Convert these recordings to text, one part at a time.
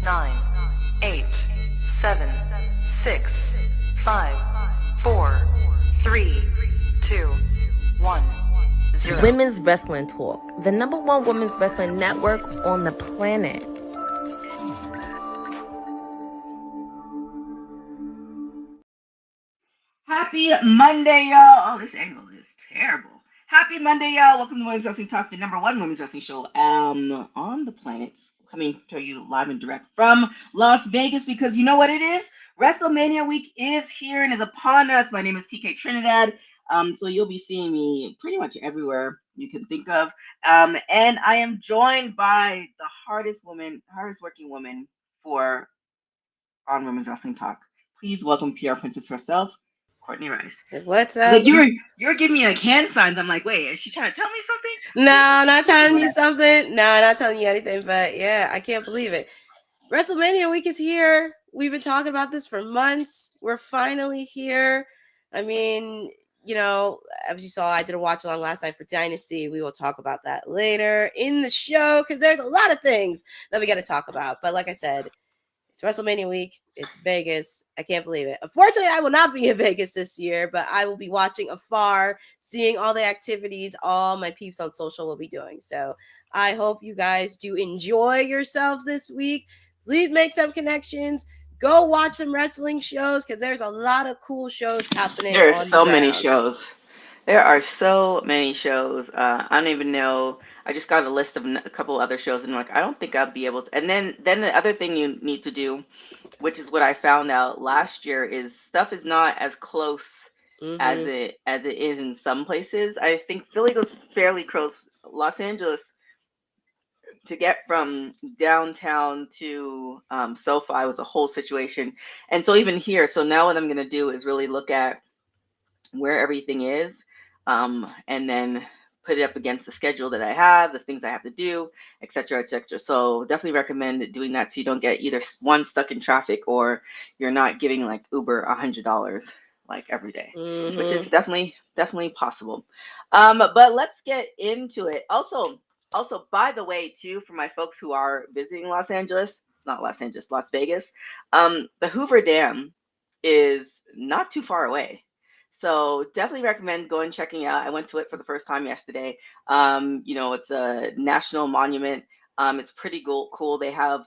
9, 8, 7, 6, 5, 4, 3, 2, 1, 0. Women's Wrestling Talk, the #1 women's wrestling network on the planet. Happy Monday, y'all. Oh, this angle is terrible. Happy Monday, y'all. Welcome to Women's Wrestling Talk, the #1 women's wrestling show on the planet. Coming to you live and direct from Las Vegas, because you know what it is? WrestleMania week is here and is upon us. My name is TK Trinidad. So you'll be seeing me pretty much everywhere you can think of. And I am joined by the hardest working woman for on Women's Wrestling Talk. Please welcome PR Princess herself, Courtney Rice. What's up? Like you're giving me like hand signs. I'm like, wait, is she trying to tell me something? No, not telling you something. No, not telling you anything. But yeah, I can't believe it. WrestleMania week is here. We've been talking about this for months. We're finally here. I mean, you know, as you saw, I did a watch along last night for Dynasty. We will talk about that later in the show because there's a lot of things that we got to talk about. But like I said, it's WrestleMania week. It's Vegas. I can't believe it. Unfortunately, I will not be in Vegas this year, but I will be watching afar, seeing all the activities all my peeps on social will be doing. So I hope you guys do enjoy yourselves this week. Please make some connections. Go watch some wrestling shows because there's a lot of cool shows happening. There are so many shows. There are so many shows. I don't even know. I just got a list of a couple other shows, and I'm like, I don't think I'll be able to. And then the other thing you need to do, which is what I found out last year, is stuff is not as close as it is in some places. I think Philly goes fairly close. Los Angeles, to get from downtown to SoFi was a whole situation. And so even here, so now what I'm going to do is really look at where everything is, and then put it up against the schedule that I have, the things I have to do, et cetera, et cetera. So definitely recommend doing that so you don't get either one, stuck in traffic, or you're not giving like Uber $100 like every day, which is definitely possible. But let's get into it. Also, by the way, too, for my folks who are visiting Las Vegas, the Hoover Dam is not too far away. So definitely recommend going checking out. I went to it for the first time yesterday. It's a national monument. It's pretty cool. They have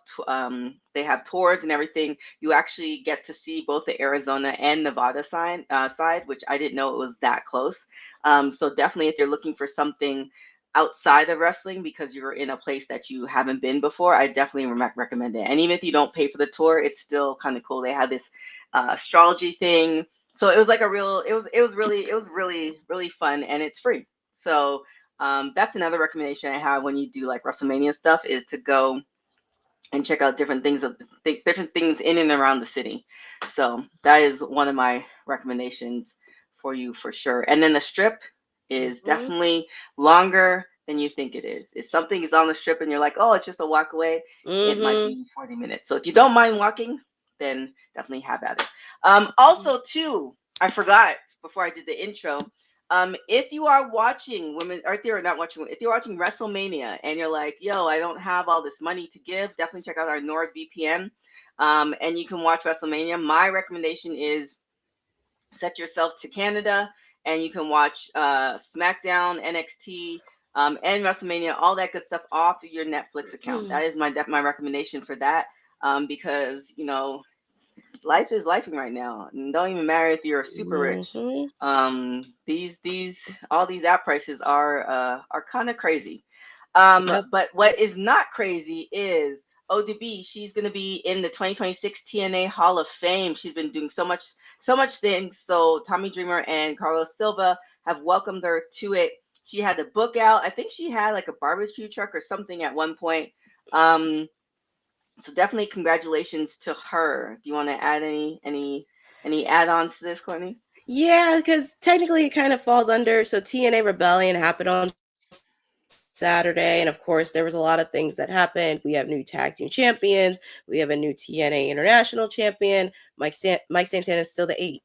tours and everything. You actually get to see both the Arizona and Nevada side, which I didn't know it was that close. So definitely, if you're looking for something outside of wrestling because you're in a place that you haven't been before, I definitely recommend it. And even if you don't pay for the tour, it's still kind of cool. They have this astrology thing. So it was like it was really fun, and it's free. So that's another recommendation I have when you do like WrestleMania stuff, is to go and check out different things in and around the city. So that is one of my recommendations for you for sure. And then the Strip is definitely longer than you think it is. If something is on the Strip and you're like, oh, it's just a walk away, it might be 40 minutes. So if you don't mind walking, then definitely have at it. Also, too, I forgot before I did the intro. If you are watching if you're watching WrestleMania and you're like, yo, I don't have all this money to give, definitely check out our NordVPN. And you can watch WrestleMania. My recommendation is set yourself to Canada, and you can watch SmackDown, NXT, and WrestleMania, all that good stuff off of your Netflix account. That is my recommendation for that, because life is lifing right now, and don't even matter if you're super rich. All these app prices are kind of crazy. But what is not crazy is ODB. She's going to be in the 2026 TNA Hall of Fame. She's been doing so much things. So Tommy Dreamer and Carlos Silva have welcomed her to it. She had a book out. I think she had like a barbecue truck or something at one point. So definitely congratulations to her. Do you want to add any add-ons to this, Courtney? Yeah, because technically it kind of falls under. So TNA Rebellion happened on Saturday, and of course there was a lot of things that happened. We have new tag team champions. We have a new TNA International champion. Mike Santana is still the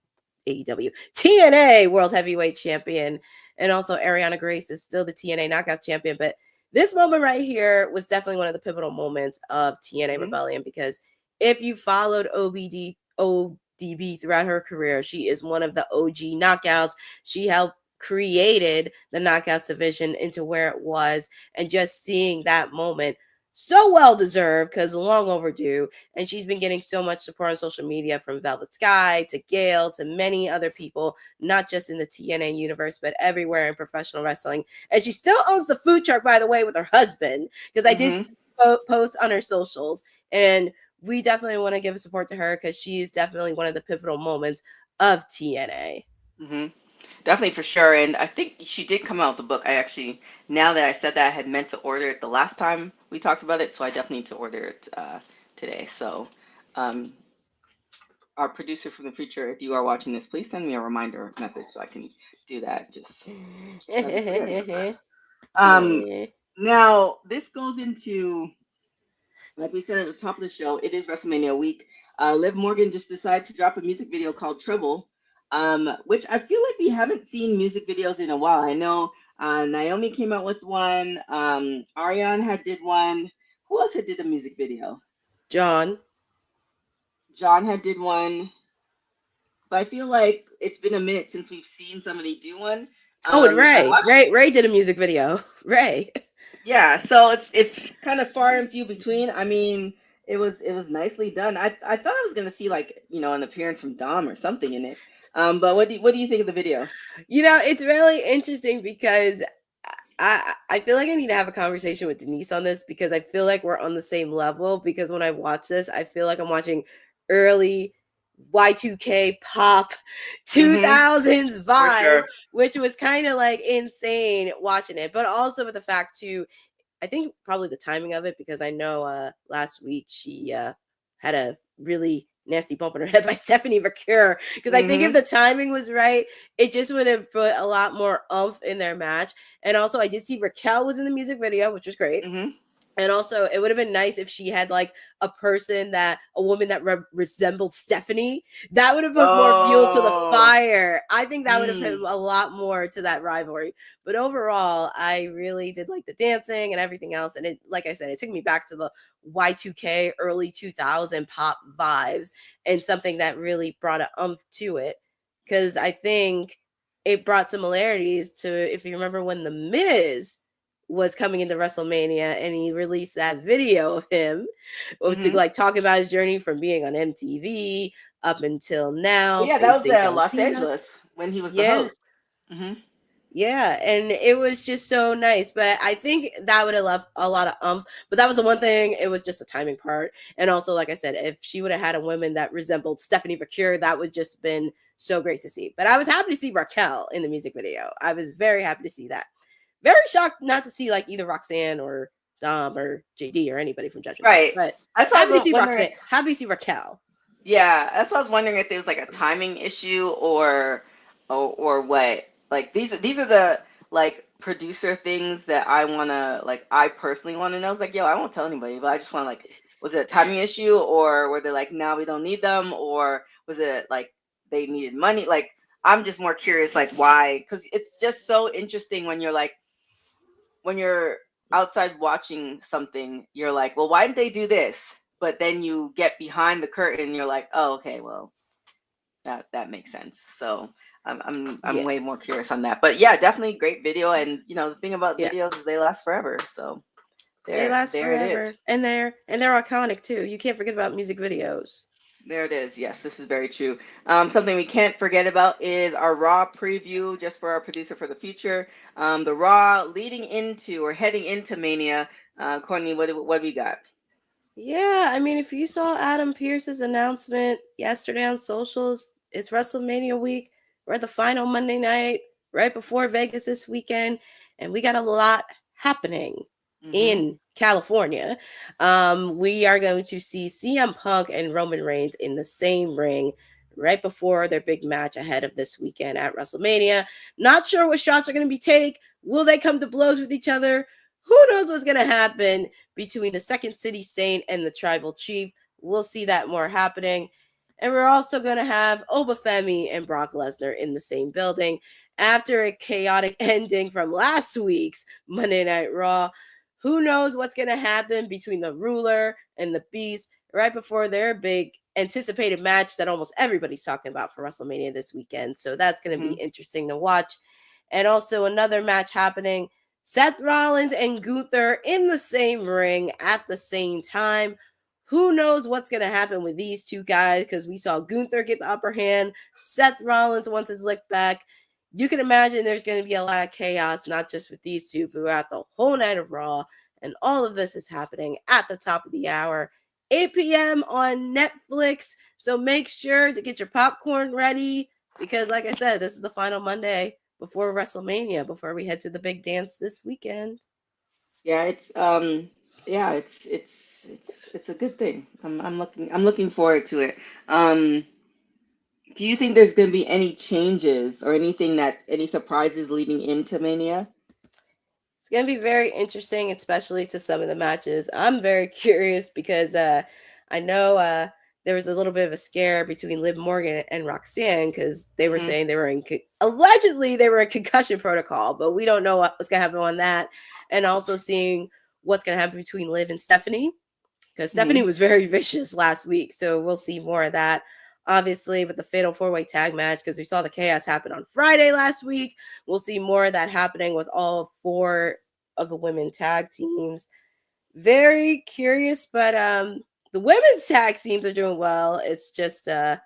AEW TNA World Heavyweight Champion, and also Ariana Grace is still the TNA Knockout Champion. But this moment right here was definitely one of the pivotal moments of TNA Mhm. Rebellion, because if you followed ODB throughout her career, she is one of the OG knockouts. She helped created the knockouts division into where it was, and just seeing that moment, so well deserved because long overdue. And she's been getting so much support on social media from Velvet Sky to Gail to many other people, not just in the TNA universe, but everywhere in professional wrestling. And she still owns the food truck, by the way, with her husband, because I did post on her socials. And we definitely want to give support to her because she's definitely one of the pivotal moments of TNA. Mm-hmm. Definitely, for sure. And I think she did come out with the book. I actually, now that I said that, I had meant to order it the last time we talked about it, so I definitely need to order it today. So, um, our producer from the future, if you are watching this, please send me a reminder message so I can do that. Just so I don't forget it fast. Now, this goes into, like we said at the top of the show, it is WrestleMania week. Liv Morgan just decided to drop a music video called Trouble, which I feel like we haven't seen music videos in a while. I know Naomi came out with one. Ariane had did one. Who else had did a music video? John had did one. But I feel like it's been a minute since we've seen somebody do one. And Ray did a music video. Ray. Yeah, so it's kind of far and few between. I mean, it was nicely done. I thought I was gonna see, like, an appearance from Dom or something in it. But what do you think of the video? It's really interesting because I feel like I need to have a conversation with Denise on this, because I feel like we're on the same level, because when I watch this, I feel like I'm watching early Y2K pop 2000s vibe, sure. which was kind of like insane watching it. But also with the fact too, I think probably the timing of it, because I know last week she had a really nasty bump in her head by Stephanie Vaquer, because I think if the timing was right, it just would have put a lot more oomph in their match. And also I did see Raquel was in the music video, which was great. And also, it would have been nice if she had like a woman that resembled Stephanie. That would have put more fuel to the fire. I think that would have put a lot more to that rivalry. But overall, I really did like the dancing and everything else. And it, like I said, it took me back to the Y2K early 2000 pop vibes, and something that really brought an umph to it. Because I think it brought similarities to, if you remember, when The Miz was coming into WrestleMania and he released that video of him to like talk about his journey from being on MTV up until now. Yeah, that was Los Angeles when he was the host. Yeah, and it was just so nice. But I think that would have left a lot of umph. But that was the one thing, it was just a timing part. And also, like I said, if she would have had a woman that resembled Stephanie Vaquer, that would just been so great to see. But I was happy to see Raquel in the music video. I was very happy to see that. Very shocked not to see like either Roxanne or Dom or JD or anybody from Judgment. Right. But happy to see Roxanne. Happy to see Raquel. Yeah, that's what I was wondering, if there was like a timing issue or what. Like these are the like producer things that I personally want to know. It's like, yo, I won't tell anybody, but I just want, like, was it a timing issue, or were they like, now we don't need them, or was it like they needed money? Like, I'm just more curious, like, why? Because it's just so interesting when you're outside watching something, you're like, well, why did they do this? But then you get behind the curtain and you're like, oh, okay, well, that makes sense. So I'm way more curious on that. But yeah, definitely great video. And the thing about videos is they last forever. So they last forever. It is. And they're iconic too. You can't forget about music videos. There it is. Yes, this is very true. Something we can't forget about is our Raw preview, just for our producer for the future. The Raw leading into or heading into Mania. Courtney, what do we got? Yeah, I mean, if you saw Adam Pearce's announcement yesterday on socials, it's WrestleMania week. We're at the final Monday night, right before Vegas this weekend, and we got a lot happening in California. We are going to see CM Punk and Roman Reigns in the same ring right before their big match ahead of this weekend at WrestleMania. Not sure what shots are going to be taken. Will they come to blows with each other? Who knows what's going to happen between the Second City Saint and the Tribal Chief? We'll see that more happening. And we're also going to have Obafemi and Brock Lesnar in the same building after a chaotic ending from last week's Monday Night Raw. Who knows what's going to happen between the ruler and the beast right before their big anticipated match that almost everybody's talking about for WrestleMania this weekend. So that's going to be Mhm. interesting to watch. And also another match happening, Seth Rollins and Gunther in the same ring at the same time. Who knows what's going to happen with these two guys, because we saw Gunther get the upper hand. Seth Rollins wants his lick back. You can imagine there's going to be a lot of chaos, not just with these two, but throughout the whole night of Raw. And all of this is happening at the top of the hour, 8 p.m. on Netflix. So make sure to get your popcorn ready because, like I said, this is the final Monday before WrestleMania, before we head to the big dance this weekend. Yeah, it's a good thing. I'm looking forward to it. Um, do you think there's going to be any changes or any surprises leading into Mania? It's going to be very interesting, especially to some of the matches. I'm very curious because I know there was a little bit of a scare between Liv Morgan and Roxanne because they were Hmm. saying they were allegedly they were in concussion protocol, but we don't know what's going to happen on that. And also seeing what's going to happen between Liv and Stephanie because Stephanie Hmm. was very vicious last week. So we'll see more of that. Obviously, with the fatal 4-way tag match, because we saw the chaos happen on Friday last week. We'll see more of that happening with all 4 of the women tag teams. Very curious, but the women's tag teams are doing well. It's just I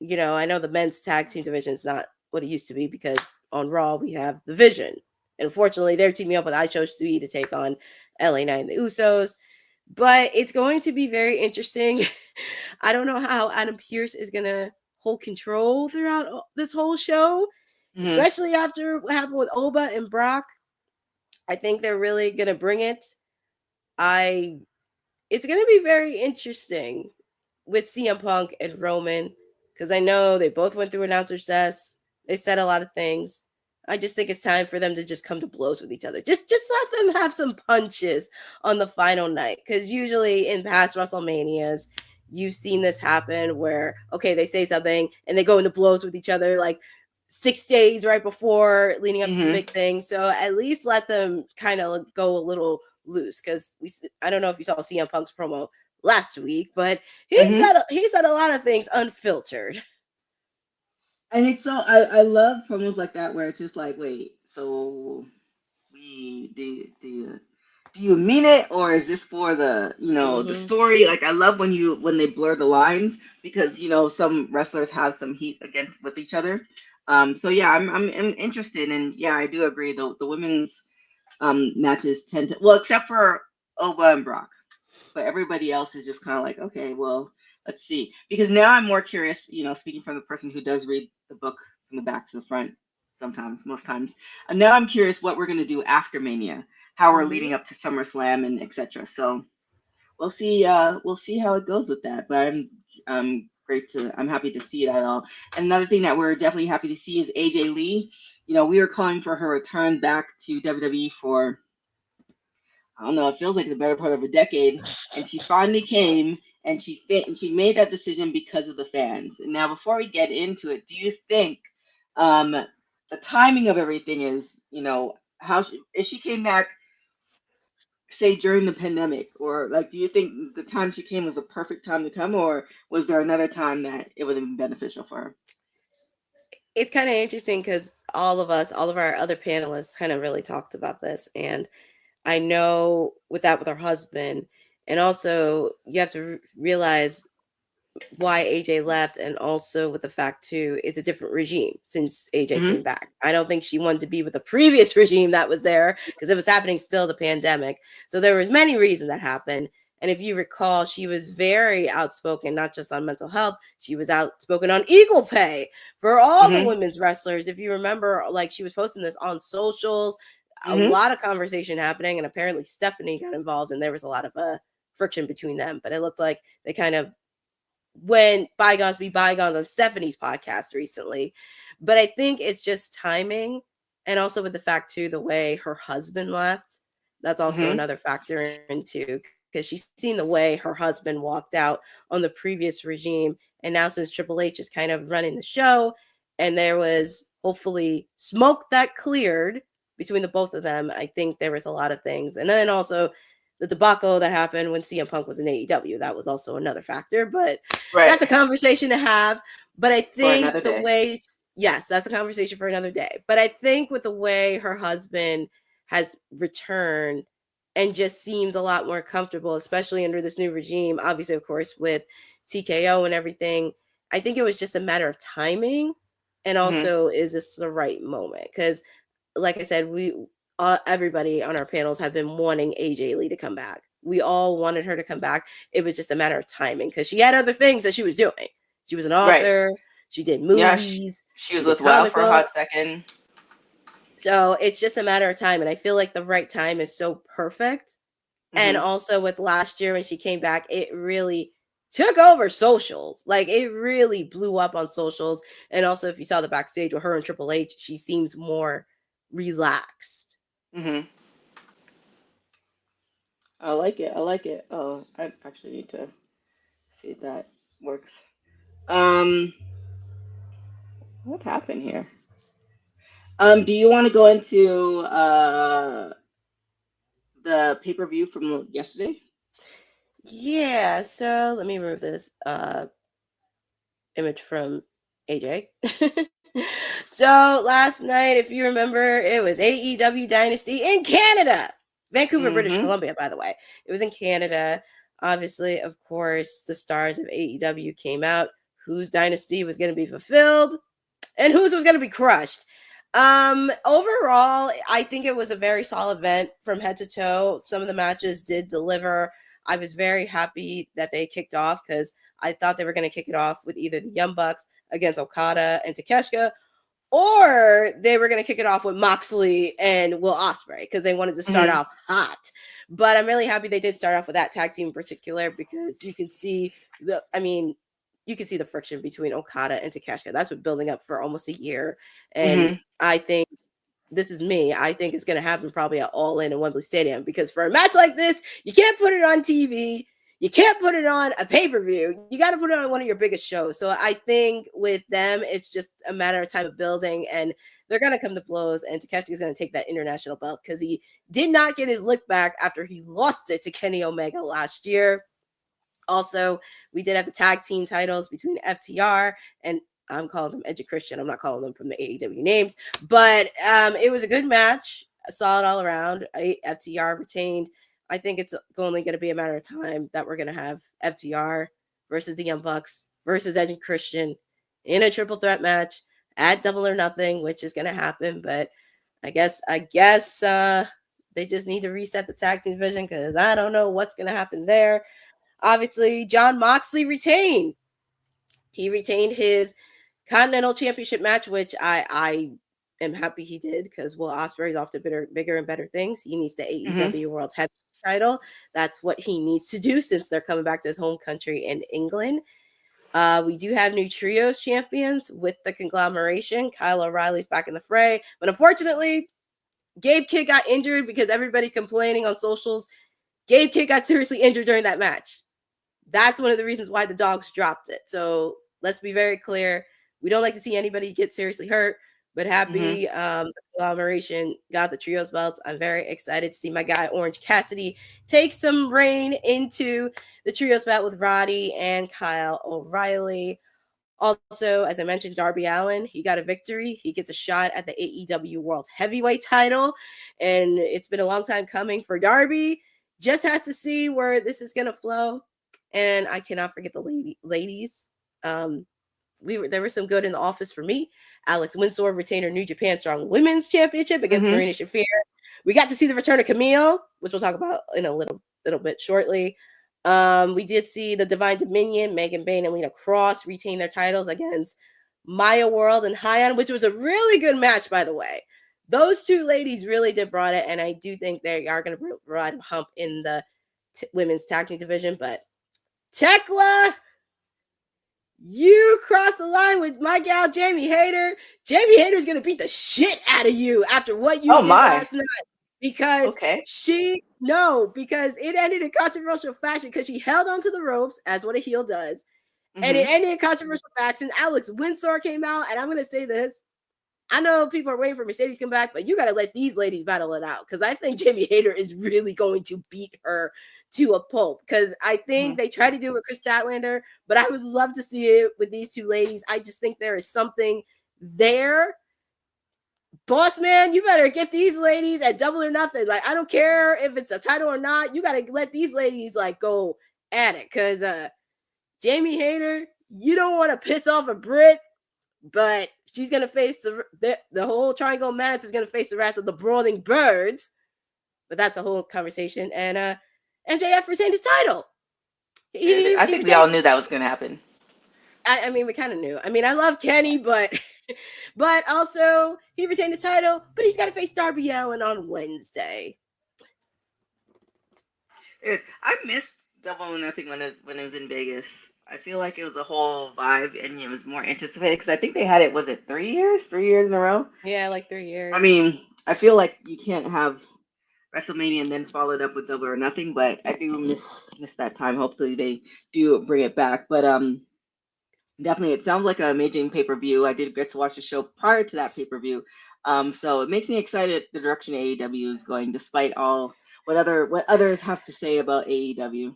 know the men's tag team division is not what it used to be because on Raw we have the Vision. And unfortunately, they're teaming up with iShow3 to take on LA Knight and the Usos. But it's going to be very interesting. I don't know how Adam Pearce is going to hold control throughout this whole show, Hmm. especially after what happened with Oba and Brock. I think they're really going to bring it. I It's going to be very interesting with CM Punk and Roman because I know they both went through announcers' desks. They said a lot of things. I just think it's time for them to just come to blows with each other. Just let them have some punches on the final night because usually in past WrestleManias, you've seen this happen where okay they say something and they go into blows with each other like 6 days right before leading up to the Hmm. big thing. So at least let them kind of go a little loose because I don't know if you saw CM Punk's promo last week, but Hmm. he said a lot of things unfiltered. And it's so I love promos like that where it's just like, wait, so we do you mean it or is this for the Mm-hmm. story? Like I love when they blur the lines because some wrestlers have some heat against with each other. So yeah, I'm interested and yeah, I do agree. The women's matches tend to, well, except for Oba and Brock, but everybody else is just kind of like, okay, well, let's see. Because now I'm more curious, speaking from the person who does read the book from the back to the front, sometimes, most times. And now I'm curious what we're going to do after Mania, how we're Mm-hmm. leading up to SummerSlam and etc. So we'll see. We'll see how it goes with that. But I'm happy to see it at all. And another thing that we're definitely happy to see is AJ Lee. We are calling for her return back to WWE for, I don't know, it feels like the better part of a decade. And she finally came and she made that decision because of the fans. And now, before we get into it, do you think the timing of everything is, if she came back, say, during the pandemic, or like, do you think the time she came was the perfect time to come, or was there another time that it would have been beneficial for her? It's kind of interesting because all of our other panelists kind of really talked about this. And I know with her husband, and also you have to realize why AJ left, and also with the fact too, it's a different regime since AJ Hmm. came back. I don't think she wanted to be with the previous regime that was there because it was happening still the pandemic. So there was many reasons that happened. And if you recall, she was very outspoken, not just on mental health. She was outspoken on equal pay for all the Hmm. women's wrestlers. If you remember, like she was posting this on socials, a Hmm. lot of conversation happening, and apparently Stephanie got involved, and there was a lot of friction between them. But it looked like they kind of when bygones be bygones on Stephanie's podcast recently. But I think it's just timing. And also with the fact, too, the way her husband left, that's also Hmm. another factor into because she's seen the way her husband walked out on the previous regime. And now, since Triple H is kind of running the show, and there was hopefully smoke that cleared between the both of them, I think there was a lot of things. And then also the debacle that happened when CM Punk was in AEW, that was also another factor, but that's a Right. conversation to have. But I For another think the day. way, yes, that's a conversation for another day. But I think with the way her husband has returned and just seems a lot more comfortable, especially under this new regime, obviously, of course, with TKO and everything, I think it was just a matter of timing. And Mhm. also, is this the right moment? Because, like I said, everybody on our panels have been wanting AJ Lee to come back. We all wanted her to come back. It was just a matter of timing because she had other things that she was doing. She was an Right. author. She did Yeah, movies. she She was did with WoW comic for a hot books. second. So it's just a matter of time. And I feel like the right time is so perfect. And Mhm. also with last year when she came back, it really took over socials. Like it really blew up on socials. And also, if you saw the backstage with her and Triple H, she seems more relaxed. Mhm. I like it. I like it. Oh, I actually need to see if that works. Um, what happened here? Do you want to go into the pay-per-view from yesterday? Yeah, so let me remove this image from AJ. So last night, if you remember, it was AEW Dynasty in Canada. Vancouver, British Mhm. Columbia, by the way. It was in Canada. Obviously, of course, the stars of AEW came out. Whose dynasty was going to be fulfilled and whose was going to be crushed. Overall, I think it was a very solid event from head to toe. Some of the matches did deliver. I was very happy that they kicked off because I thought they were going to kick it off with either the Young Bucks against Okada and Takeshita, or they were going to kick it off with Moxley and Will Ospreay because they wanted to start Mhm. off hot. But I'm really happy they did start off with that tag team in particular because you can see you can see the friction between Okada and Takeshita. That's been building up for almost a year. And Mhm. I think this is me. I think it's going to happen probably at All In Wembley Stadium because for a match like this, you can't put it on TV. You can't put it on a pay-per-view. You got to put it on one of your biggest shows. So I think with them, it's just a matter of time of building, and they're going to come to blows. And Takeshi is going to take that international belt because he did not get his lick back after he lost it to Kenny Omega last year. Also, we did have the tag team titles between FTR and I'm calling them Edge and Christian. I'm not calling them from the AEW names, but it was a good match, solid all around. FTR retained. I think it's only going to be a matter of time that we're going to have FTR versus the Young Bucks versus Edge and Christian in a triple threat match at Double or Nothing, which is going to happen. But I guess they just need to reset the tag team division because I don't know what's going to happen there. Obviously, John Moxley retained. He retained his Continental Championship match, which I am happy he did because Will Ospreay is off to bigger and better things. He needs the Mhm. AEW World Heavyweight title. That's what he needs to do since they're coming back to his home country in England. We do have new trios champions with the conglomeration. Kyle O'Reilly's back in the fray, but unfortunately, Gabe Kidd got injured because everybody's complaining on socials. Gabe Kidd got seriously injured during that match. That's one of the reasons why the dogs dropped it. So let's be very clear. We don't like to see anybody get seriously hurt, but Mhm. happy the conglomeration got the trios belts. I'm very excited to see my guy Orange Cassidy take some reign into the trios belt with Roddy and Kyle O'Reilly. Also, as I mentioned, Darby Allin, he got a victory. He gets a shot at the AEW World Heavyweight title. And it's been a long time coming for Darby. Just has to see where this is going to flow. And I cannot forget the ladies. Um, there was some good in the office for me. Alex Winsor retained her New Japan Strong Women's Championship against Mhm. Marina Shafir. We got to see the return of Camille, which we'll talk about in a little bit shortly. We did see the Divine Dominion, Megan Bain and Lena Cross retain their titles against Maya World and Hyan, which was a really good match, by the way. Those two ladies really did brought it, and I do think they are going to provide a hump in the women's tag team division. But Tekla, you crossed the line with my gal Jamie Hayter. Jamie Hayter's going to beat the shit out of you after what you Oh did my. last night because Okay. because it ended in controversial fashion because she held onto the ropes as what a heel does. And it Mhm. ended in controversial fashion. Alex Winsor came out, and I'm going to say this. I know people are waiting for Mercedes to come back, but you got to let these ladies battle it out because I think Jamie Hayter is really going to beat her to a pulp because I think they tried to do it with Chris Statlander, but I would love to see it with these two ladies. I just think there is something there. Boss man, you better get these ladies at Double or Nothing. Like, I don't care if it's a title or not. You got to let these ladies like go at it because Jamie Hayter, you don't want to piss off a Brit, but she's going to face the whole Triangle Madness is going to face the wrath of the Brawling Birds. But that's a whole conversation. And MJF retained his title. I think we all knew that was going to happen. I mean, we kind of knew. I mean, I love Kenny, but also he retained the title, but he's got to face Darby Allin on Wednesday. I missed Double or Nothing when it was in Vegas. I feel like it was a whole vibe and it was more anticipated because I think they had it, was it 3 years? 3 years in a row? Yeah, like 3 years. I mean, I feel like you can't have WrestleMania and then followed up with Double or Nothing, but I do miss that time. Hopefully they do bring it back. But definitely, it sounds like an amazing pay-per-view. I did get to watch the show prior to that pay-per-view. So it makes me excited the direction AEW is going, despite all what others have to say about AEW.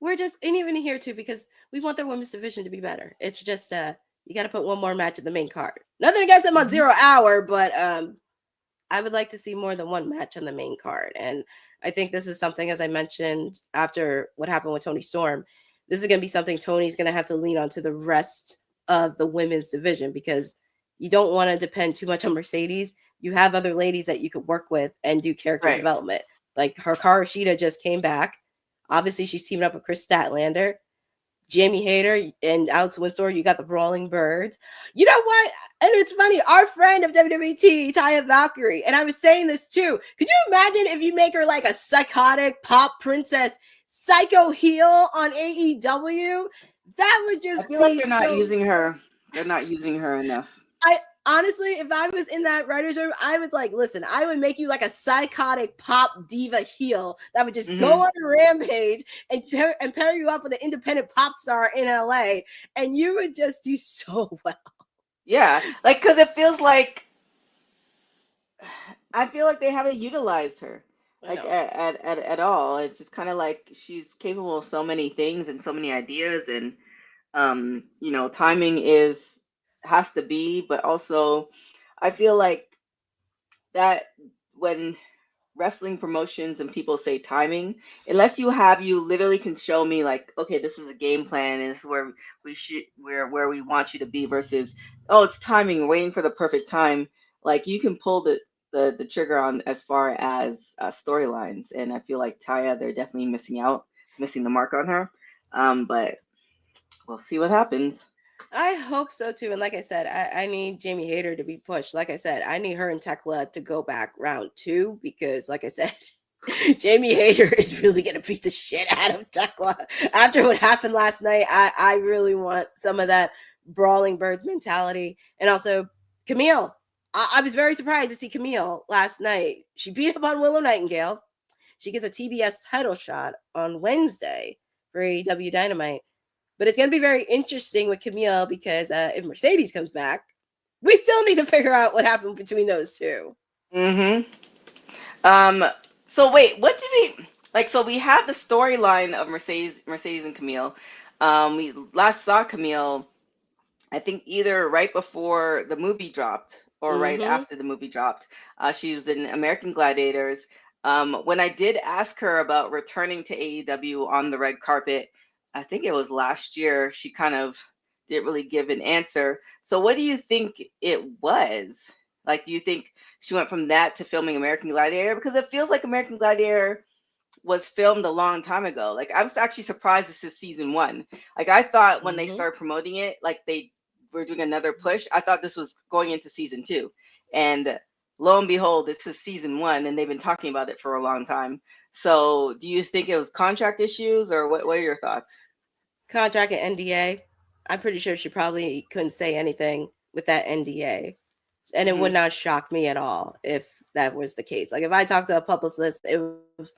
We're just and even here too because we want their women's division to be better. It's just you got to put one more match in the main card. Nothing against them on 0 Hour, but I would like to see more than one match on the main card. And I think this is something, as I mentioned, after what happened with Toni Storm, this is going to be something Tony's going to have to lean on to the rest of the women's division because you don't want to depend too much on Mercedes. You have other ladies that you could work with and do character development. Like Hikaru Shida just came back. Obviously, she's teaming up with Chris Statlander. Jamie Hayter and Alex Windsor, you got the Brawling Birds. You know what? And it's funny, our friend of WWT, Taya Valkyrie, and I was saying this too. Could you imagine if you make her like a psychotic pop princess, psycho heel on AEW? That would just I feel like they're not using her. They're not using her enough. Honestly, if I was in that writer's room, I was like, listen, I would make you like a psychotic pop diva heel that would just go on a rampage and pair you up with an independent pop star in LA, and you would just do so well. Yeah, like, because it feels like, I feel like they haven't utilized her like at all. It's just kind of like she's capable of so many things and so many ideas, and timing has to be, but also I feel like that when wrestling promotions and people say timing, unless you literally can show me like, okay, this is a game plan and this is where we want you to be versus, oh, it's timing, waiting for the perfect time. Like you can pull the trigger on as far as storylines, and I feel like Taya, they're definitely missing the mark on her. But we'll see what happens. I hope so too. And like I said, I need Jamie Hayter to be pushed. Like I said, I need her and Tekla to go back round 2 because, like I said, Jamie Hayter is really going to beat the shit out of Tekla. After what happened last night, I really want some of that Brawling Birds mentality. And also, Camille. I was very surprised to see Camille last night. She beat up on Willow Nightingale. She gets a TBS title shot on Wednesday for AEW Dynamite. But it's going to be very interesting with Camille because if Mercedes comes back, we still need to figure out what happened between those two. So wait, what did we like? So we have the storyline of Mercedes and Camille. We last saw Camille, I think either right before the movie dropped or right after the movie dropped. She was in American Gladiators. When I did ask her about returning to AEW on the red carpet, I think it was last year, she kind of didn't really give an answer. So what do you think it was? Like, do you think she went from that to filming American Gladiator? Because it feels like American Gladiator was filmed a long time ago. Like, I was actually surprised this is season 1. Like, I thought when they started promoting it, like they were doing another push, I thought this was going into season 2. And lo and behold, this is season 1, and they've been talking about it for a long time. So do you think it was contract issues, or what are your thoughts? Contract and NDA. I'm pretty sure she probably couldn't say anything with that NDA. And it would not shock me at all if that was the case. Like if I talked to a publicist, it would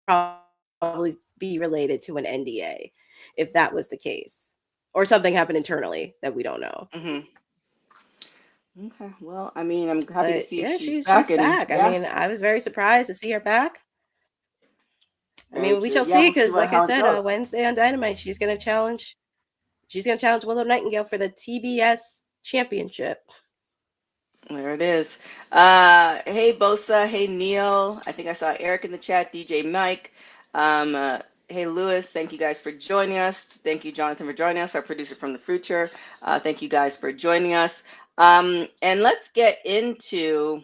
probably be related to an NDA if that was the case. Or something happened internally that we don't know. Okay. Well, I mean, I'm happy to But see yeah, she's she's back, and back. I yeah, mean, I was very surprised to see her back. I very mean, we true. shall Yeah, see we'll see because, what like I how it said, goes. Wednesday on Dynamite, she's gonna challenge. She's gonna challenge Willow Nightingale for the TBS championship. There it is. Hey Bosa, hey Neil. I think I saw Eric in the chat. DJ Mike. Um, uh, hey Lewis. Thank you guys for joining us. Thank you, Jonathan, for joining us. Our producer from the future. Thank you guys for joining us. And let's get into.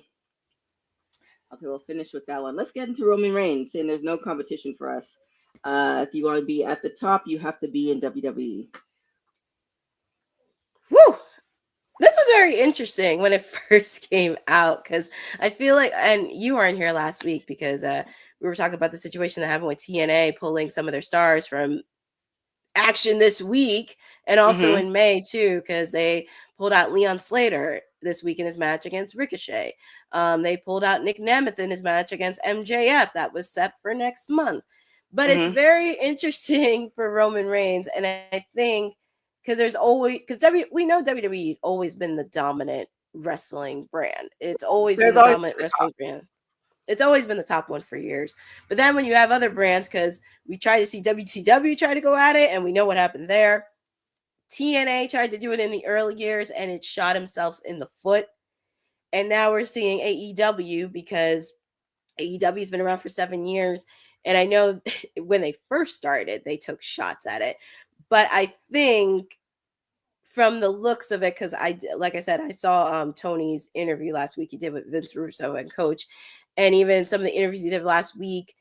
Okay, we'll finish with that one. Let's get into Roman Reigns, saying there's no competition for us. If you want to be at the top, you have to be in WWE. Woo! This was very interesting when it first came out because I feel like, and you weren't here last week because we were talking about the situation that happened with TNA pulling some of their stars from action this week and also Mm-hmm. in May too because they pulled out Leon Slater this week in his match against Ricochet. They pulled out Nick Nemeth in his match against MJF that was set for next month. But it's Mm-hmm. very interesting for Roman Reigns, and I think because there's always we know WWE's always been the dominant wrestling brand. It's always been There's the always dominant the top. wrestling brand. It's always been the top one for years. But then when you have other brands, because we try to see WCW try to go at it, and we know what happened there. TNA tried to do it in the early years, and it shot themselves in the foot. And now we're seeing AEW because AEW's been around for 7 years. And I know when they first started, they took shots at it. But I think from the looks of it, because like I said, I saw Tony's interview last week he did with Vince Russo and Coach, and even some of the interviews he did last week,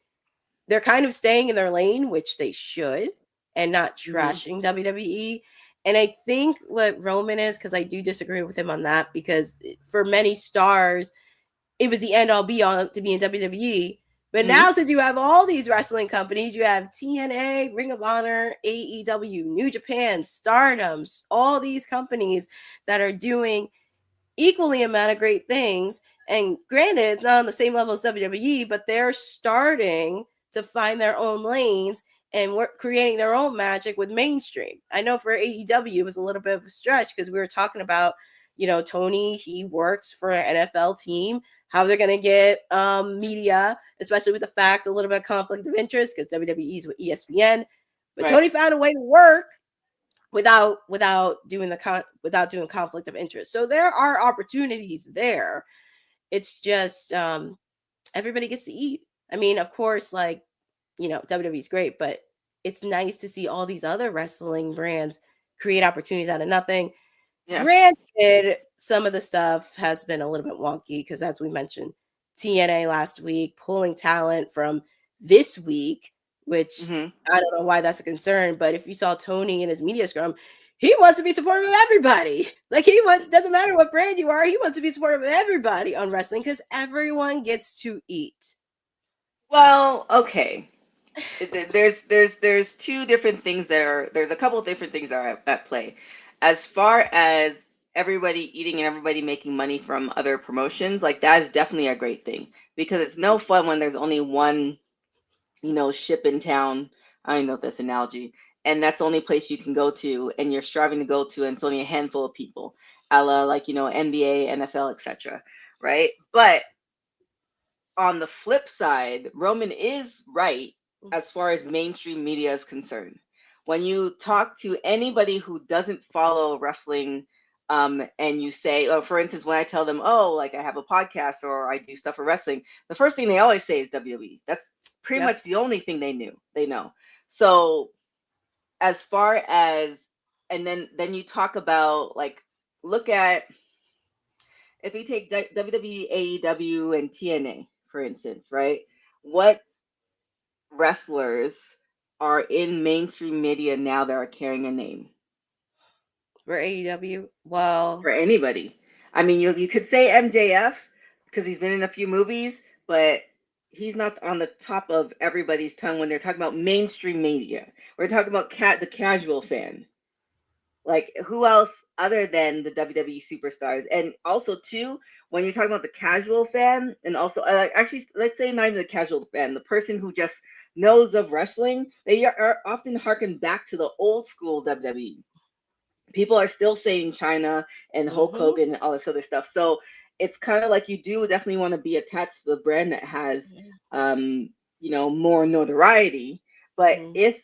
they're kind of staying in their lane, which they should, and not Mm-hmm. trashing WWE. And I think what Roman is, because I do disagree with him on that, because for many stars, it was the end all be all to be in WWE. But Mm-hmm. now, since you have all these wrestling companies, you have TNA, Ring of Honor, AEW, New Japan, Stardom, all these companies that are doing equally amount of great things. And granted, it's not on the same level as WWE, but they're starting to find their own lanes and we're creating their own magic with mainstream. I know for AEW it was a little bit of a stretch because we were talking about, Tony, he works for an NFL team, how they're going to get media, especially with the fact a little bit of conflict of interest because WWE's with ESPN. But Right. Tony found a way to work without doing conflict of interest. So there are opportunities there. It's just everybody gets to eat. I mean, of course, like WWE's great, but it's nice to see all these other wrestling brands create opportunities out of nothing. Yeah. Granted, some of the stuff has been a little bit wonky because, as we mentioned, TNA last week pulling talent from this week, which Mm-hmm. I don't know why that's a concern. But if you saw Tony in his media scrum, he wants to be supportive of everybody. Like doesn't matter what brand you are, he wants to be supportive of everybody on wrestling because everyone gets to eat. Well, okay. There's two different things there's a couple of different things that are at play. As far as everybody eating and everybody making money from other promotions, like that is definitely a great thing because it's no fun when there's only one, ship in town. I don't know if that's an analogy. And that's the only place you can go to and you're striving to go to and it's only a handful of people. A la like, NBA, NFL, etc. Right? But on the flip side, Roman is right as far as mainstream media is concerned. When you talk to anybody who doesn't follow wrestling, and you say, oh, for instance, when I tell them, oh, like I have a podcast or I do stuff for wrestling, the first thing they always say is WWE. That's pretty Yep. much the only thing they know. So as far as, and then you talk about like, look at if we take WWE, AEW, and TNA, for instance, right? What wrestlers are in mainstream media now that are carrying a name For AEW, well, for anybody? I mean, you could say MJF because he's been in a few movies, but he's not on the top of everybody's tongue when they're talking about mainstream media. We're talking about the casual fan. Like who else other than the WWE superstars? And also too, when you're talking about the casual fan, and also like actually, let's say not even the casual fan, the person who just knows of wrestling, they are often harken back to the old school WWE. people are still saying China and Hulk Mm-hmm. Hogan and all this other stuff. So it's kind of like you do definitely want to be attached to the brand that has, um, more notoriety. But Mm-hmm. if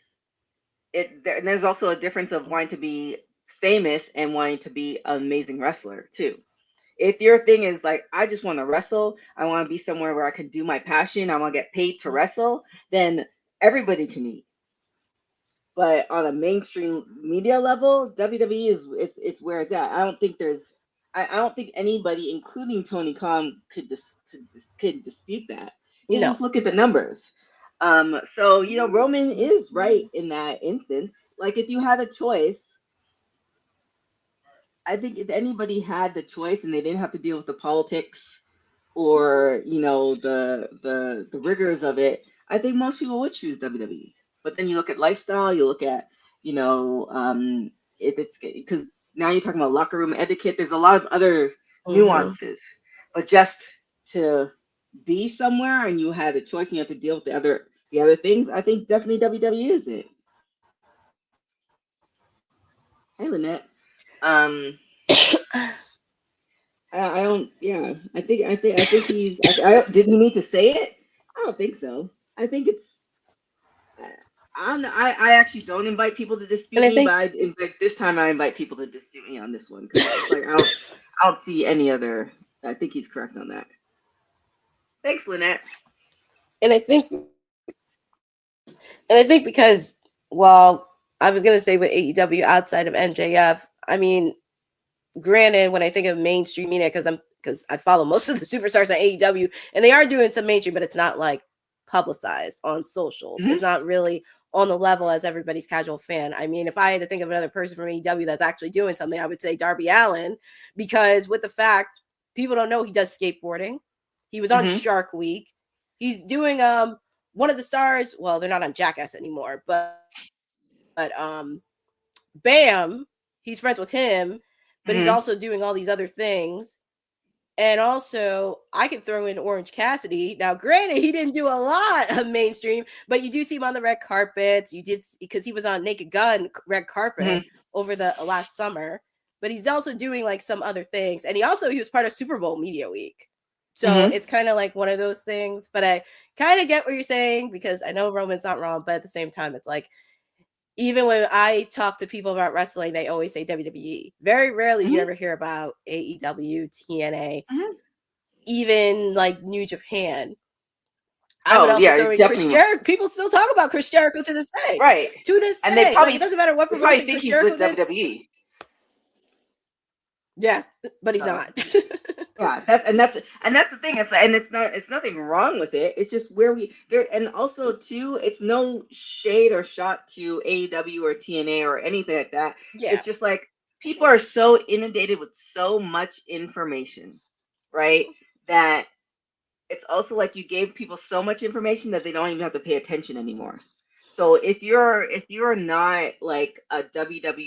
and there's also a difference of wanting to be famous and wanting to be an amazing wrestler too. If your thing is like, I just want to wrestle, I want to be somewhere where I can do my passion, I want to get paid to wrestle, then everybody can eat. But on a mainstream media level, WWE is it's where it's at. I don't think anybody, including Tony Khan, could dispute that. You No. just look at the numbers. So Roman is right in that instance. Like if you had a choice, I think if anybody had the choice and they didn't have to deal with the politics or the rigors of it, I think most people would choose WWE. But then you look at lifestyle, you look at if it's because now you're talking about locker room etiquette. There's a lot of other Mm-hmm. nuances, but just to be somewhere and you had a choice and you have to deal with the other things, I think definitely WWE is it. Hey, Lynette. Um, I don't. Yeah, I think he's. Did he need to say it? I don't think so. I think it's. I don't know. I actually don't invite people to And dispute I me, but think, in fact, this time I invite people to dispute me on this one because it's just like I don't see any other. I think he's correct on that. Thanks, Lynette. and I think, and I think because, well, I was gonna say with AEW outside of MJF, I mean, granted, when I think of mainstream media, because I follow most of the superstars on AEW, and they are doing some mainstream, but it's not like publicized on socials. It's Hmm. not really on the level as everybody's casual fan. I mean, if I had to think of another person from AEW that's actually doing something, I would say Darby Allin, because with the fact people don't know he does skateboarding. He was on Hmm. Shark Week. He's doing one of the stars. Well, they're not on Jackass anymore, but Bam, he's friends with him, but he's also Hmm. doing all these other things. And also, I could throw in Orange Cassidy. Now, granted, he didn't do a lot of mainstream, but you do see him on the red carpets. You did because he was on Naked Gun red carpet Hmm. over the last summer. But he's also doing like some other things, and he was part of Super Bowl Media Week. So Hmm. it's kind of like one of those things. But I kind of get what you're saying because I know Roman's not wrong, but at the same time, it's like even when I talk to people about wrestling, they always say WWE. Very rarely do you Hmm. ever hear about AEW, TNA, Hmm. even like New Japan. I would Oh also yeah, throw it in Chris definitely Jericho. People still talk about Chris Jericho to this day. right. To this And they day. Like it probably doesn't matter what they probably promotion think Chris he's Jericho with did. WWE. Yeah, but he's So not. yeah, that's the thing. It's nothing wrong with it. It's just where we there, and also too, it's no shade or shot to AEW or TNA or anything like that. Yeah. It's just like people are so inundated with so much information, right? That it's also like you gave people so much information that they don't even have to pay attention anymore. So if you're not like a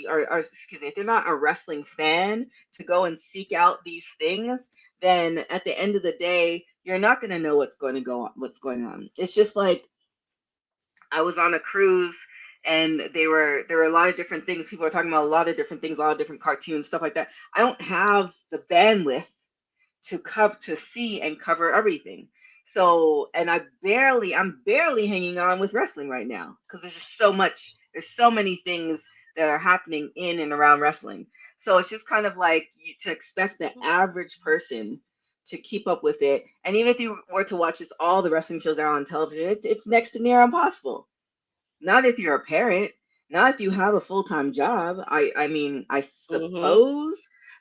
or excuse me, if you're not a wrestling fan to go and seek out these things, then at the end of the day, you're not going to know what's going on. It's just like I was on a cruise and there were a lot of different things. People are talking about a lot of different things, a lot of different cartoons, stuff like that. I don't have the bandwidth to see and cover everything. So, and I'm barely hanging on with wrestling right now because there's so many things that are happening in and around wrestling. So it's just kind of like to expect the average person to keep up with it. And even if you were to watch just all the wrestling shows that are on television, it's next to near impossible. Not if you're a parent, not if you have a full-time job. I mean, I Mm-hmm. suppose,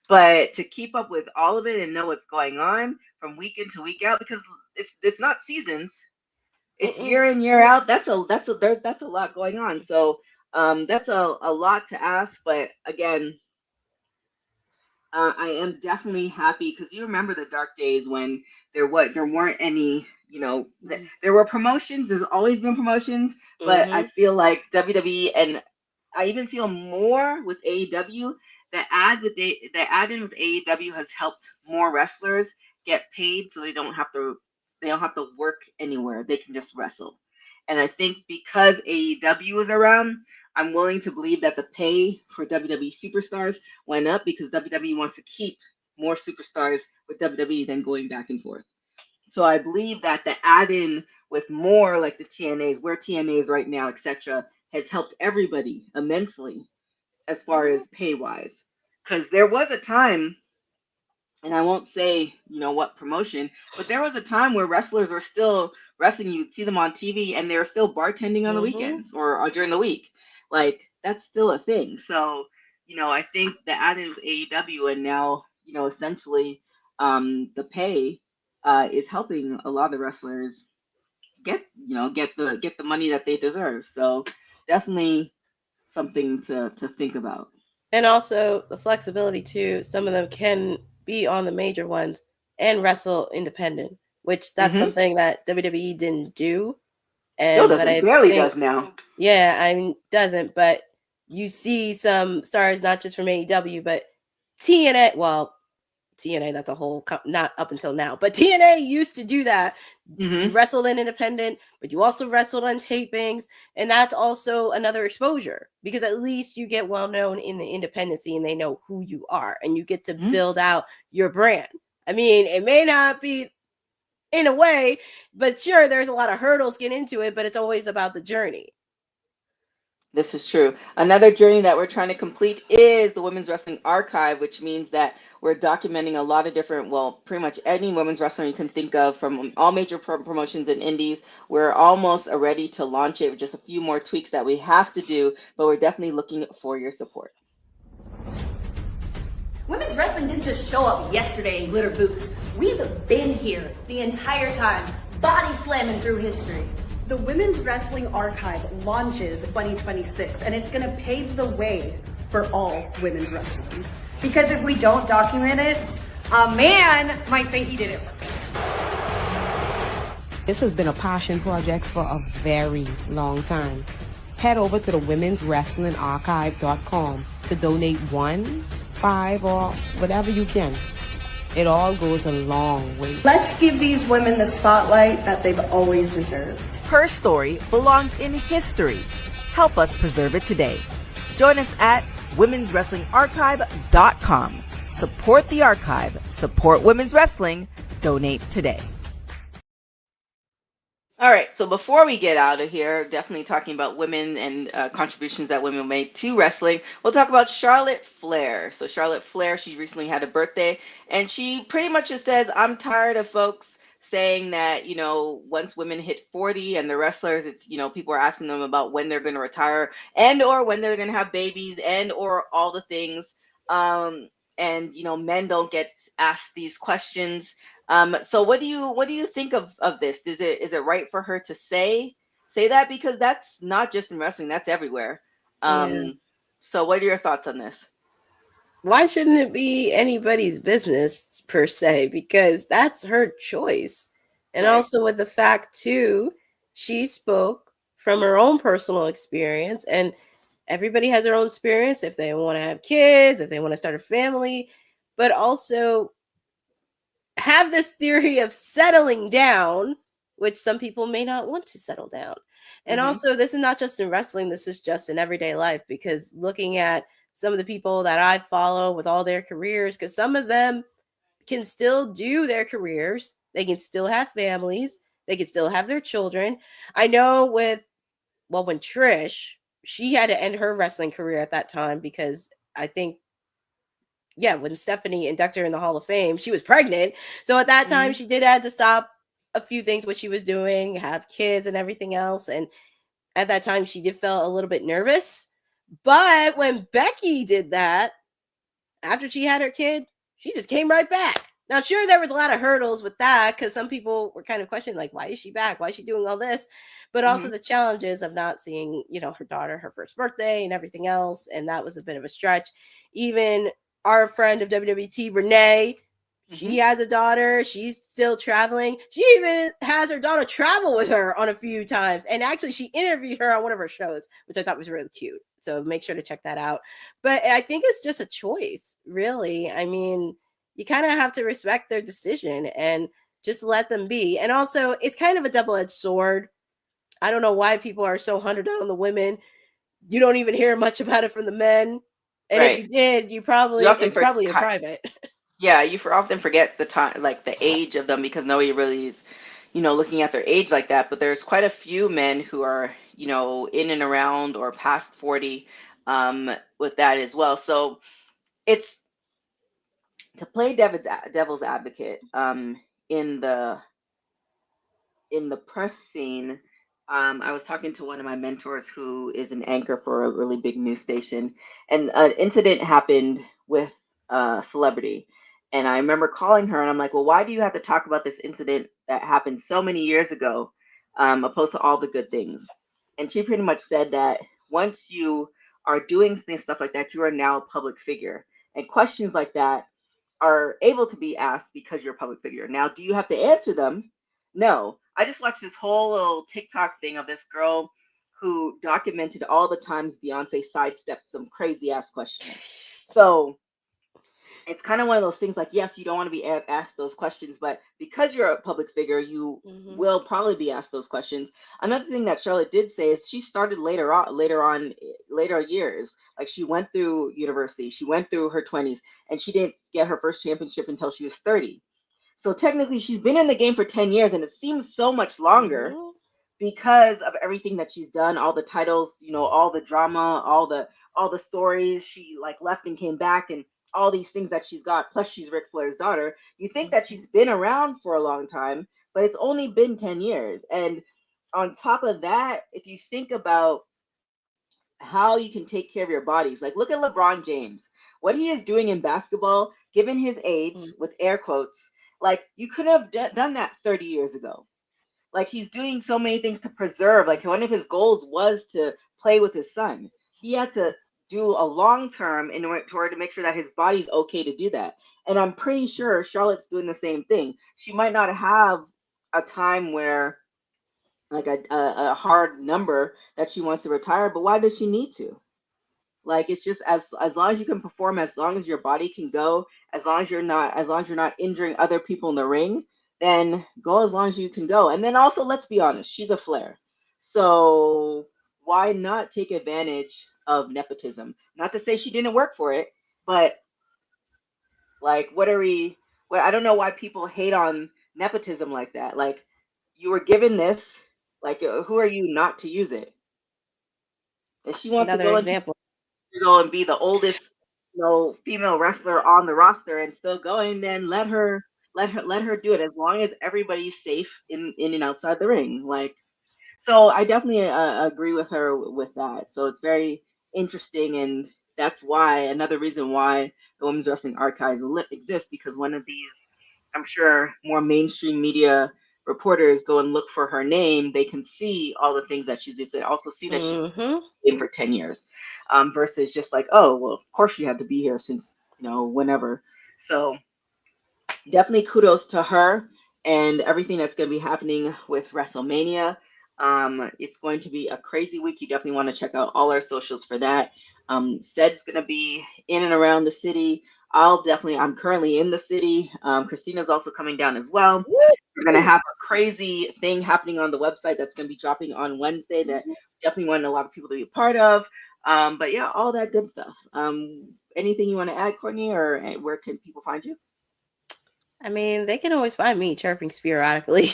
but to keep up with all of it and know what's going on from week in to week out because it's not seasons. It's Mm-mm. year in year out. That's a lot going on. So that's a lot to ask, but again, I am definitely happy because you remember the dark days when there weren't any, there were promotions. There's always been promotions, but I Mm-hmm. feel like WWE, and I even feel more with AEW. The add in with AEW has helped more wrestlers get paid, so they don't have to work anywhere. They can just wrestle. And I think because AEW is around, I'm willing to believe that the pay for WWE superstars went up because WWE wants to keep more superstars with WWE than going back and forth. So I believe that the add-in with more like the TNAs, where TNA is right now, etc., has helped everybody immensely as far as pay wise. Because there was a time, and I won't say, what promotion, but there was a time where wrestlers were still wrestling. You'd see them on TV and they were still bartending on the weekends or during the week. Like, that's still a thing. So, I think the add-in with AEW and now, essentially the pay is helping a lot of wrestlers get the money that they deserve. So definitely something to think about. And also the flexibility too. Some of them can be on the major ones and wrestle independent, which that's something that WWE didn't do. Still doesn't. But I Barely think, does now. Yeah, I mean, doesn't. But you see some stars, not just from AEW, but TNA. Well, TNA, that's a whole, not up until now, but TNA used to do that. You wrestled in independent, but you also wrestled on tapings. And that's also another exposure because at least you get well known in the independent scene. They know who you are and you get to build out your brand. I mean, it may not be in a way, but sure, there's a lot of hurdles getting into it, but it's always about the journey. This is true. Another journey that we're trying to complete is the Women's Wrestling Archive, which means that we're documenting a lot of different, pretty much any women's wrestling you can think of from all major promotions and indies. We're almost ready to launch it with just a few more tweaks that we have to do, but we're definitely looking for your support. Women's wrestling didn't just show up yesterday in glitter boots. We've been here the entire time, body slamming through history. The Women's Wrestling Archive launches 2026, and it's going to pave the way for all women's wrestling. Because if we don't document it, a man might think he did it first. This has been a passion project for a very long time. Head over to the womenswrestlingarchive.com to donate 1, 5, or whatever you can. It all goes a long way. Let's give these women the spotlight that they've always deserved. Her story belongs in history. Help us preserve it today. Join us at womenswrestlingarchive.com. Support the archive. Support women's wrestling. Donate today. All right, so before we get out of here, definitely talking about women and contributions that women made to wrestling, we'll talk about Charlotte Flair. So Charlotte Flair, she recently had a birthday, and she pretty much just says, I'm tired of folks saying that, once women hit 40 and the wrestlers, it's, people are asking them about when they're going to retire and or when they're going to have babies and or all the things. And, men don't get asked these questions. So what do you think of this? Is it right for her to say that? Because that's not just in wrestling, that's everywhere. So what are your thoughts on this? Why shouldn't it be anybody's business per se? Because that's her choice. And also with the fact too, she spoke from her own personal experience, and everybody has their own experience if they want to have kids, if they want to start a family, but also have this theory of settling down, which some people may not want to settle down. And also, this is not just in wrestling, this is just in everyday life, because looking at some of the people that I follow with all their careers, because some of them can still do their careers, they can still have families, they can still have their children. I know when Trish, she had to end her wrestling career at that time because I think, when Stephanie inducted her in the Hall of Fame, she was pregnant. So at that time, she did have to stop a few things what she was doing, have kids and everything else. And at that time, she did feel a little bit nervous. But when Becky did that, after she had her kid, she just came right back. Now, sure, there was a lot of hurdles with that because some people were kind of questioning, like, why is she back? Why is she doing all this? But also the challenges of not seeing, her daughter, her first birthday and everything else. And that was a bit of a stretch. Even our friend of WWT, Renee, she has a daughter. She's still traveling. She even has her daughter travel with her on a few times. And actually, she interviewed her on one of her shows, which I thought was really cute. So make sure to check that out. But I think it's just a choice, really. I mean, you kind of have to respect their decision and just let them be. And also, it's kind of a double-edged sword. I don't know why people are so hunted down on the women. you don't even hear much about it from the men. And if Right. you did, You often it's probably in forget. private. Yeah, you often forget the time, like the age of them, because nobody really is, looking at their age like that. But there's quite a few men who are, in and around or past 40, with that as well. So it's to play devil's advocate, in the press scene. I was talking to one of my mentors who is an anchor for a really big news station, and an incident happened with a celebrity. And I remember calling her, and I'm like, "Well, why do you have to talk about this incident that happened so many years ago, opposed to all the good things?" And she pretty much said that once you are doing stuff like that, you are now a public figure, and questions like that are able to be asked because you're a public figure. Now, do you have to answer them? No. I just watched this whole little TikTok thing of this girl who documented all the times Beyonce sidestepped some crazy ass questions. So it's kind of one of those things like, yes, you don't want to be asked those questions, but because you're a public figure, you will probably be asked those questions. Another thing that Charlotte did say is she started later years. Like she went through university, she went through her 20s, and she didn't get her first championship until she was 30. So technically, she's been in the game for 10 years, and it seems so much longer because of everything that she's done, all the titles, all the drama, all the stories. She like left and came back, and all these things that she's got. Plus, she's Ric Flair's daughter. You think that she's been around for a long time, but it's only been 10 years. And on top of that, if you think about how you can take care of your bodies, like look at LeBron James, what he is doing in basketball, given his age, with air quotes, like you could have done that 30 years ago. Like he's doing so many things to preserve. Like one of his goals was to play with his son. He had to do a long term in order to make sure that his body's okay to do that. And I'm pretty sure Charlotte's doing the same thing. She might not have a time where like a hard number that she wants to retire, but why does she need to? Like it's just as long as you can perform, as long as your body can go, as long as you're not injuring other people in the ring, then go as long as you can go. And then also, let's be honest, she's a Flair, so why not take advantage of nepotism? Not to say she didn't work for it, but like, what are we? Well, I don't know why people hate on nepotism like that. Like, you were given this. Like, who are you not to use it? If she wants to Another go and example. be the oldest, female wrestler on the roster and still going, then let her do it as long as everybody's safe in and outside the ring. Like, so I definitely agree with her with that. So it's very interesting, and that's why another reason why the Women's Wrestling Archives exists, because one of these, I'm sure, more mainstream media reporters go and look for her name, they can see all the things that she's did, also see that she's in for 10 years, versus just like, oh, well, of course she had to be here since, whenever. So definitely kudos to her and everything that's going to be happening with WrestleMania. It's going to be a crazy week. You definitely want to check out all our socials for that. Ced's going to be in and around the city. I'm currently in the city. Christina's also coming down as well. We're going to have a crazy thing happening on the website that's going to be dropping on Wednesday that definitely want a lot of people to be a part of. But yeah, all that good stuff. Anything you want to add, Courtney, or where can people find you? I mean, they can always find me chirping sporadically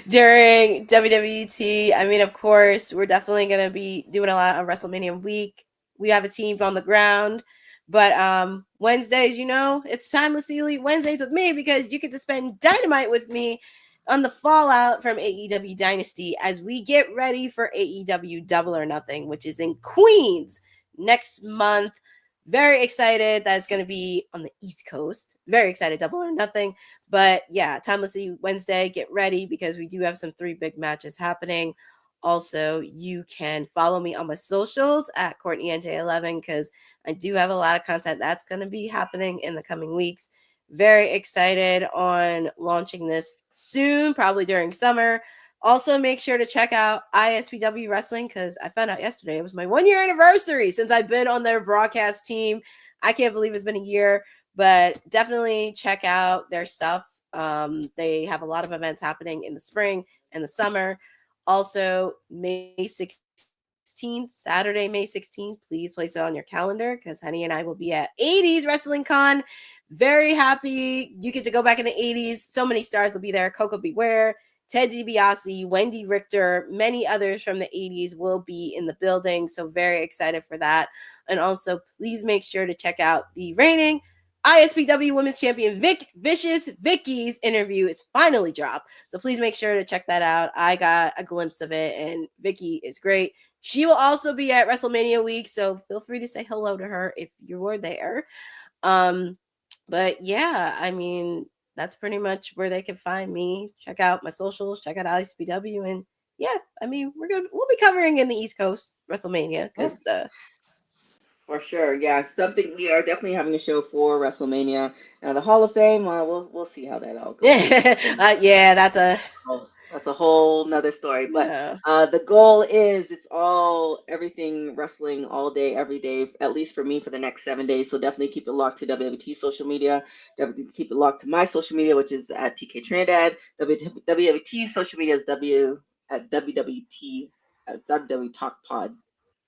during WWT. I mean, of course, we're definitely going to be doing a lot on WrestleMania week. We have a team on the ground. But Wednesdays, it's Timeless Elite Wednesdays with me, because you get to spend dynamite with me on the fallout from AEW Dynasty as we get ready for AEW Double or Nothing, which is in Queens next month. Very excited that it's going to be on the East Coast. Very excited, Double or Nothing. But yeah, Timeless Elite Wednesday, get ready because we do have some 3 big matches happening. Also, you can follow me on my socials at CourtneyNJ11, because I do have a lot of content that's going to be happening in the coming weeks. Very excited on launching this soon, probably during summer. Also, make sure to check out ISPW Wrestling, because I found out yesterday it was my 1-year anniversary since I've been on their broadcast team. I can't believe it's been a year, but definitely check out their stuff. They have a lot of events happening in the spring and the summer. Also, May 16th 16th, Saturday, May 16th. Please place it on your calendar because Honey and I will be at 80s Wrestling Con. Very happy. You get to go back in the 80s. So many stars will be there. Coco Beware, Ted DiBiase, Wendy Richter, many others from the 80s will be in the building. So very excited for that. And also, please make sure to check out the reigning ISPW Women's Champion Vicious Vicky's interview is finally dropped. So please make sure to check that out. I got a glimpse of it and Vicky is great. She will also be at WrestleMania week, so feel free to say hello to her if you're there. But yeah, I mean, that's pretty much where they can find me. Check out my socials, check out ISPW, and yeah, I mean, we'll be covering in the East Coast WrestleMania because For sure, yeah. Something we are definitely having a show for WrestleMania. Now the Hall of Fame, we'll see how that all goes. Yeah, that's a whole nother story. But yeah. the goal is it's everything wrestling all day, every day, at least for me for the next 7 days. So definitely keep it locked to WWT social media. Definitely keep it locked to my social media, which is at TK Trinidad. WWT social media is at WWT at WW Talk Pod.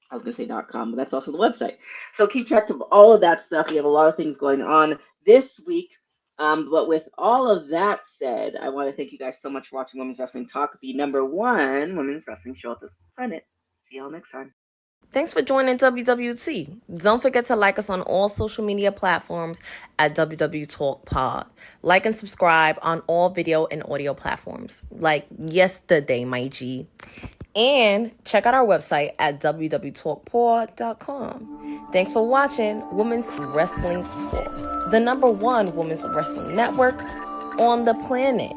I was going to say .com, but that's also the website. So keep track of all of that stuff. We have a lot of things going on this week. But with all of that said, I want to thank you guys so much for watching Women's Wrestling Talk, the #1 women's wrestling show at the planet. See y'all next time. Thanks for joining WWT. Don't forget to like us on all social media platforms at WW Talk Pod. Like and subscribe on all video and audio platforms, like yesterday, my G. And check out our website at www.talkpod.com. Thanks for watching Women's Wrestling Talk, the #1 women's wrestling network on the planet.